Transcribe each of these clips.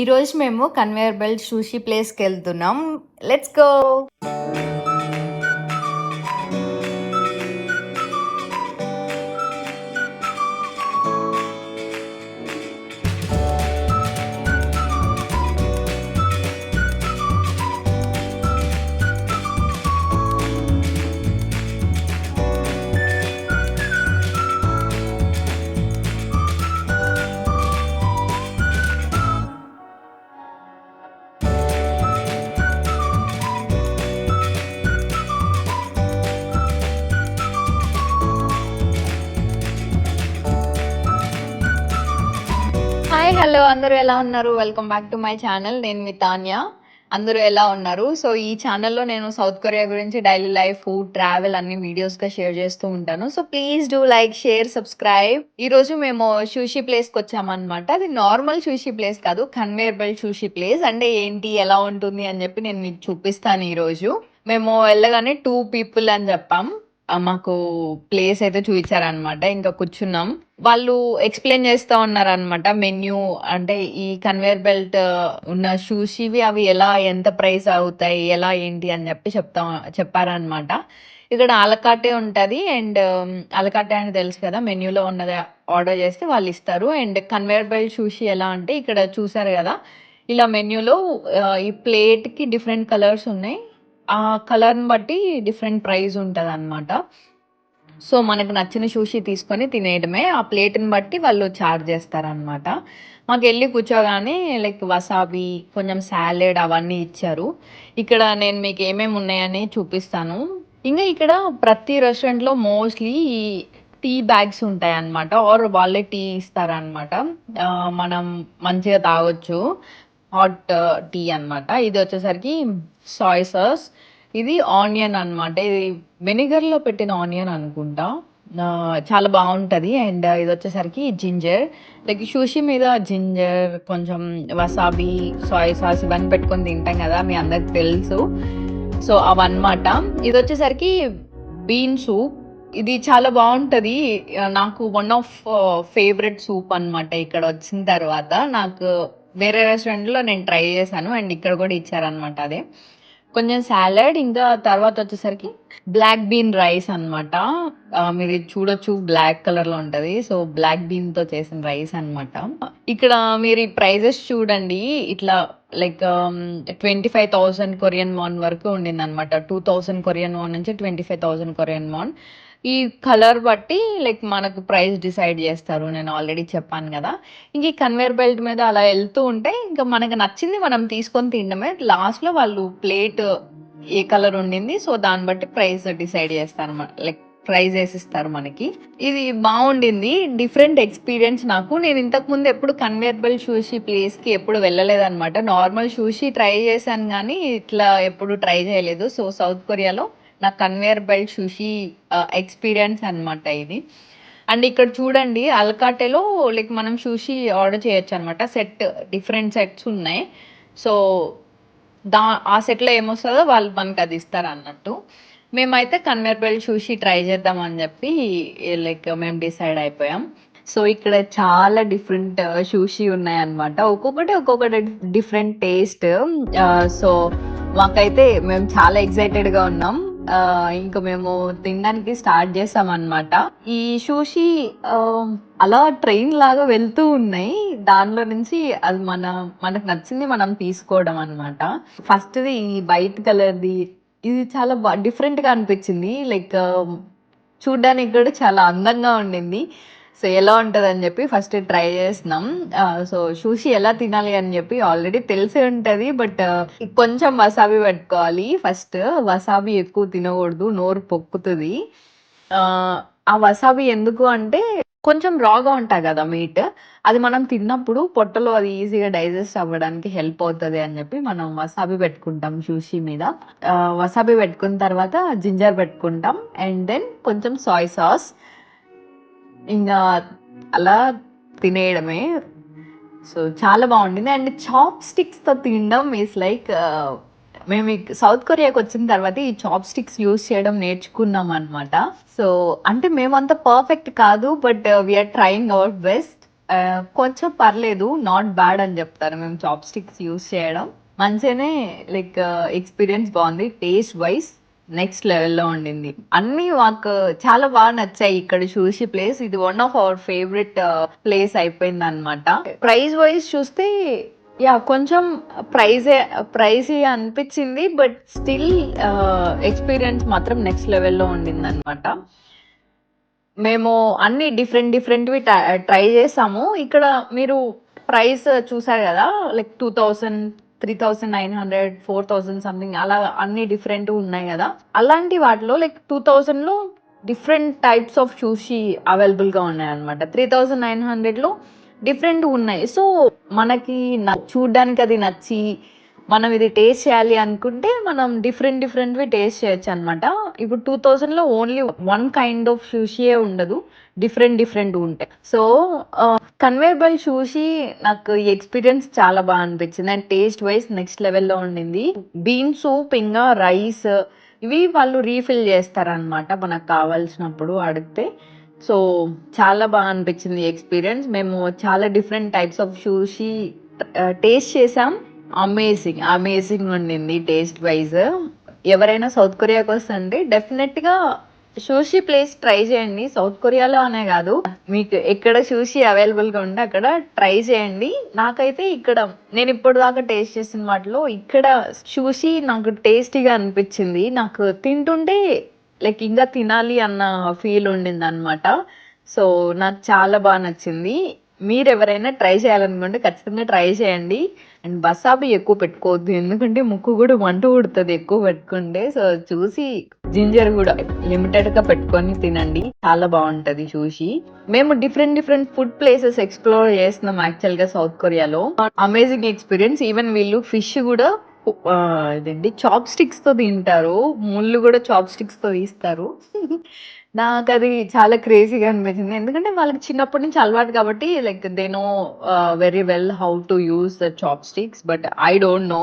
ఈరోజు మేము conveyor belt sushi ప్లేస్కి వెళ్తున్నాం. Let's go. హాయ్ హలో, అందరూ ఎలా ఉన్నారు? Welcome back to my channel. నేను మీ తాన్య. అందరూ ఎలా ఉన్నారు? సో ఈ ఛానల్లో నేను సౌత్ కొరియా గురించి డైలీ లైఫ్, ఫుడ్, ట్రావెల్ అన్ని వీడియోస్గా షేర్ చేస్తూ ఉంటాను. So please do like, share, subscribe. ఈరోజు మేము షూషీ ప్లేస్కి వచ్చామన్నమాట. అది నార్మల్ షూషీ ప్లేస్ కాదు, కన్వేయర్ బెల్ట్ షూషీ ప్లేస్. అంటే ఏంటి, ఎలా ఉంటుంది అని చెప్పి నేను మీకు చూపిస్తాను. ఈరోజు మేము వెళ్ళగానే 2 people అని చెప్పాం. మాకు ప్లేస్ అయితే చూపించారనమాట. ఇంకా కూర్చున్నాం. వాళ్ళు ఎక్స్ప్లెయిన్ చేస్తా ఉన్నారనమాట మెన్యూ. అంటే ఈ కన్వేయర్ బెల్ట్ ఉన్న షూస్ ఇవి, అవి ఎలా, ఎంత ప్రైస్ అవుతాయి, ఎలా ఏంటి అని చెప్పారనమాట. ఇక్కడ అలకాటే ఉంటుంది. అండ్ అలకాటే అని తెలుసు కదా, మెన్యూలో ఉన్నది ఆర్డర్ చేస్తే వాళ్ళు ఇస్తారు. అండ్ కన్వేయర్ బెల్ట్ షూషి ఎలా అంటే, ఇక్కడ చూసారు కదా, ఇలా మెన్యూలో ఈ ప్లేట్కి డిఫరెంట్ కలర్స్ ఉన్నాయి. ఆ కలర్ని బట్టి డిఫరెంట్ ప్రైస్ ఉంటుంది అనమాట. సో మనకు నచ్చిన షూషి తీసుకొని తినేయడమే. ఆ ప్లేట్ని బట్టి వాళ్ళు ఛార్జ్ చేస్తారనమాట. మాకు వెళ్ళి కూర్చోగానే లైక్ వసాబీ, కొంచెం సాలెడ్ అవన్నీ ఇచ్చారు. ఇక్కడ నేను మీకు ఏమేమి ఉన్నాయని చూపిస్తాను. ఇంకా ఇక్కడ ప్రతి రెస్టారెంట్లో మోస్ట్లీ టీ బ్యాగ్స్ ఉంటాయి అన్నమాట, ఆర్ వాళ్ళే టీ ఇస్తారనమాట. మనం మంచిగా తాగొచ్చు. హాట్ టీ అన్నమాట. ఇది వచ్చేసరికి సాయ్ సాస్. ఇది ఆనియన్ అన్నమాట. ఇది వెనిగర్లో పెట్టిన ఆనియన్ అనుకుంటా. చాలా బాగుంటుంది. అండ్ ఇది వచ్చేసరికి జింజర్. లైక్ షూషి మీద జింజర్, కొంచెం వసాబీ, సాయ్ సాస్ ఇవన్నీ పెట్టుకొని తింటాం కదా, మీ అందరికి తెలుసు. సో అవన్నమాట. ఇది వచ్చేసరికి బీన్ సూప్. ఇది చాలా బాగుంటుంది. నాకు వన్ ఆఫ్ ఫేవరెట్ సూప్ అన్నమాట. ఇక్కడ వచ్చిన తర్వాత నాకు వేరే రెస్టారెంట్లో నేను ట్రై చేశాను, అండ్ ఇక్కడ కూడా ఇచ్చారనమాట. అదే కొంచెం సాలడ్. ఇంకా తర్వాత వచ్చేసరికి బ్లాక్ బీన్ రైస్ అన్నమాట. మీరు ఇది చూడొచ్చు, బ్లాక్ కలర్లో ఉంటుంది. సో బ్లాక్ బీన్తో చేసిన రైస్ అన్నమాట. ఇక్కడ మీరు ఈ ప్రైజెస్ చూడండి. ఇట్లా లైక్ 25,000 కొరియన్ వాన్ వరకు ఉండింది అనమాట. 2,000 కొరియన్ వాన్ నుంచి 25,000 కొరియన్ వాన్. ఈ కలర్ బట్టి లైక్ మనకు ప్రైస్ డిసైడ్ చేస్తారు. నేను ఆల్రెడీ చెప్పాను కదా. ఇంక ఈ కన్వేయర్ బెల్ట్ మీద అలా వెళ్తూ ఉంటే ఇంకా మనకు నచ్చింది మనం తీసుకొని తినడమే. లాస్ట్లో వాళ్ళు ప్లేట్ ఏ కలర్ ఉండింది, సో దాన్ని బట్టి ప్రైస్ డిసైడ్ చేస్తారు, లైక్ ప్రైజ్ వేసిస్తారు మనకి. ఇది బాగుండింది, డిఫరెంట్ ఎక్స్పీరియన్స్ నాకు. నేను ఇంతకు ముందు ఎప్పుడు కన్వేయర్ బెల్ట్ షూషి ప్లేస్కి ఎప్పుడు వెళ్ళలేదన్నమాట. నార్మల్ షూషి ట్రై చేశాను కానీ ఇట్లా ఎప్పుడు ట్రై చేయలేదు. సో సౌత్ కొరియాలో నా కన్వేయర్ బెల్ట్ షూషి ఎక్స్పీరియన్స్ అన్నమాట ఇది. అండ్ ఇక్కడ చూడండి, అల్కాటేలో లైక్ మనం షూషి ఆర్డర్ చేయొచ్చు అనమాట. సెట్, డిఫరెంట్ సెట్స్ ఉన్నాయి. సో ఆ సెట్లో ఏమొస్తుందో వాళ్ళు మనకి అది ఇస్తారు అన్నట్టు. మేమైతే కన్వేయర్ బెల్ట్ షూషి ట్రై చేద్దామని చెప్పి లైక్ మేము డిసైడ్ అయిపోయాం. సో ఇక్కడ చాలా డిఫరెంట్ షూషి ఉన్నాయన్నమాట. ఒక్కొక్కటి డిఫరెంట్ టేస్ట్. సో మాకైతే మేము చాలా ఎక్సైటెడ్గా ఉన్నాం. ఇంకా మేము తినడానికి స్టార్ట్ చేసాం అనమాట. ఈ షూషి అలా ట్రైన్ లాగా వెళ్తూ ఉన్నాయి. దానిలో నుంచి అది మనకు నచ్చింది మనం తీసుకోవడం అనమాట. ఫస్ట్ది ఈ వైట్ కలర్ది, ఇది చాలా డిఫరెంట్గా అనిపించింది. లైక్ చూడ్డానికి కూడా చాలా అందంగా ఉండింది. సో ఎలా ఉంటుంది అని చెప్పి ఫస్ట్ ట్రై చేసినాం. సో షూషి ఎలా తినాలి అని చెప్పి ఆల్రెడీ తెలిసి ఉంటుంది. బట్ కొంచెం వసాబీ పెట్టుకోవాలి ఫస్ట్. వసాబీ ఎక్కువ తినకూడదు, నోరు పొక్కుతుంది. ఆ వసాబీ ఎందుకు అంటే, కొంచెం రాగా ఉంటాయి కదా మీట్, అది మనం తిన్నప్పుడు పొట్టలో అది ఈజీగా డైజెస్ట్ అవ్వడానికి హెల్ప్ అవుతుంది అని చెప్పి మనం వసాబీ పెట్టుకుంటాం షూషి మీద. వసాబీ పెట్టుకున్న తర్వాత జింజర్ పెట్టుకుంటాం, అండ్ దెన్ కొంచెం సాయ్ సాస్. ఇంకా అలా తినేయడమే. సో చాలా బాగుండింది. అండ్ చాప్ స్టిక్స్తో తినడం ఈస్ లైక్, మేము సౌత్ కొరియాకి వచ్చిన తర్వాత ఈ చాప్ స్టిక్స్ యూస్ చేయడం నేర్చుకున్నాం అనమాట. సో అంటే మేమంతా పర్ఫెక్ట్ కాదు, but we are trying our best. కొంచెం పర్లేదు. నాట్ బ్యాడ్ అని జెప్తాను. మేము చాప్ స్టిక్స్ యూజ్ చేయడం. మంచిగానే లైక్ ఎక్స్‌పీరియన్స్ బావుంది. టేస్ట్ వైస్ నెక్స్ట్ లెవెల్‌లో ఉండింది. అన్నీ మాకు చాలా బాగా నచ్చాయి ఇక్కడ సుషి ప్లేస్. ఇది one of our favourite place అయిపోయిందనమాట. ప్రైస్ వైస్ చూస్తే యాహ్! కొంచెం ప్రైజీ అనిపిచ్చింది. బట్ స్టిల్ ఎక్స్‌పీరియన్స్ మాత్రం నెక్స్ట్ లెవెల్‌లో ఉండిందనమాట. మేము అన్ని డిఫరెంట్‌వి ట్రై చేసాము. ఇక్కడ మీరు ప్రైస్ చూసారు గదా! లైక్ 2000, 3900, 4000 సంథింగ్ అలా అన్ని డిఫరెంట్‌వి ఉన్నాయి గదా! అలాంటి వాటిలో లైక్ 2000లో డిఫరెంట్ టైప్స్ ఆఫ్ సుషి అవైలబుల్‌గా ఉన్నాయన్నమాట. 3900లో డిఫరెంట్‌గున్నాయి. సో, మనకి చూడ్డానికి అది నచ్చి మనం ఇది టేస్ట్ చేయాలి అనుకుంటే మనం డిఫరెంట్‌వి టేస్ట్ చేయొచ్చనమాట. ఇప్పుడు 2000లో ఓన్లీ వన్ కైండ్ ఆఫ్ సుషియే ఉండదు. డిఫరెంట్ ఉంటాయి. సో, కన్వేయర్ బెల్ట్ సుషి నాకు ఈ ఎక్స్‌పీరియన్స్ చాలా బా అనిపించింది. అండ్ టేస్ట్ వైస్ నెక్స్ట్ లెవెల్‌లో ఉండింది. బీన్ సూప్ ఇంగా రైస్ ఇవి వాళ్ళు రీఫిల్ చేస్తారనమాట మనకు కావాల్సినప్పుడు అడిగితే. సో, చాలా బా అనిపించింది ఈ ఎక్స్‌పీరియన్స్. మేము చాలా different types of Sushee taste చేసాం. అమేజింగ్ ఉండింది టేస్ట్ వైజ్. ఎవరైనా సౌత్ కొరియాకి వస్తుంటే డెఫినెట్‌గా సుషి ప్లేస్ ట్రై చేయండి. సౌత్ కొరియాలో అనే కాదు, మీకు ఎక్కడ సుషి అవైలబుల్‌గా ఉంటే అక్కడ ట్రై చేయండి. నాకైతే ఇక్కడ నేను ఇప్పటిదాకా టేస్ట్ చేసిన వాటిలో ఇక్కడ సుషి నాకు టేస్టీగా అనిపించింది. నాకు తింటుంటే లైక్ ఇంకా తినాలి అన్న ఫీల్ ఉండిందనమాట. సో, నాకు చాలా బా నచ్చింది. మీరెవరైనా ట్రై చేయాలనుకుంటే ఖచ్చితంగా ట్రై చేయండి. అండ్ వసాబి ఎక్కువ పెట్టుకోవద్దు. ఎందుకంటే ముక్కు గూడా మంట పుడతది ఎక్కువ పెట్టుకుంటే. సో, చూసి జింజర్ గూడా లిమిటెడ్‌గా పెట్టుకొని తినండి. చాలా బావుంటది సుషి. మేము డిఫరెంట్ ఫుడ్ ప్లేసెస్ ఎక్స్‌ప్లోర్ చేస్తున్నాం యాక్చువల్‌గా సౌత్ కొరియాలో. Amazing experience. ఈవెన్ వీళ్ళు ఫిష్ గూడా ఇదేంటి చాప్ స్టిక్స్‌తో తింటారు. ముళ్ళు గూడా చాప్ స్టిక్స్‌తో తీస్తారు. నాకది చాలా క్రేజీగా అనిపించింది. ఎందుకంటే వాళ్ళకి చిన్నప్పటి నుంచి అలవాటు కాబట్టి like they know very well how to use the chopsticks. But I don't know.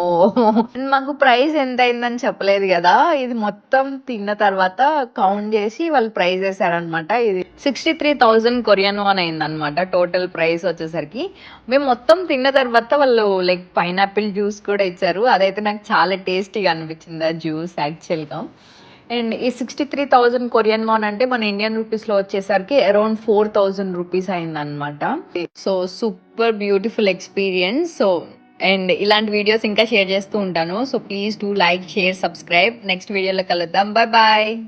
మాకు ప్రైస్ ఎంతయిందని చెప్పలేదు గదా! ఇది మొత్తం తిన్న తర్వాత కౌంట్ జేసి వాళ్ళు ప్రైస్ ఏసారనమాట. ఇది 63,000 కొరియన్ వాన్ అయిందనమాట టోటల్ ప్రైస్ వచ్చేసరికి. మేము మొత్తం తిన్న తర్వాత వాళ్ళు లైక్ పైనాపిల్ జ్యూస్ కూడా ఇచ్చారు. అదైతే నాకు చాలా టేస్టీగా అనిపించింది ఆ జ్యూస్ యాక్చువల్‌గా. అండ్ ఈ 63,000 కొరియన్ వాన్ అంటే మన ఇండియన్ రూపీస్‌లో వచ్చేసరికి అరౌండ్ 4,000 రూపీస్ అయిందనమాట. So, super beautiful experience. So, and ఇలాంటి వీడియోస్ ఇంకా షేర్ చేస్తూ ఉంటాను. So, please do like, share, subscribe. Next వీడియోలో కలుద్దాం. బాయ్.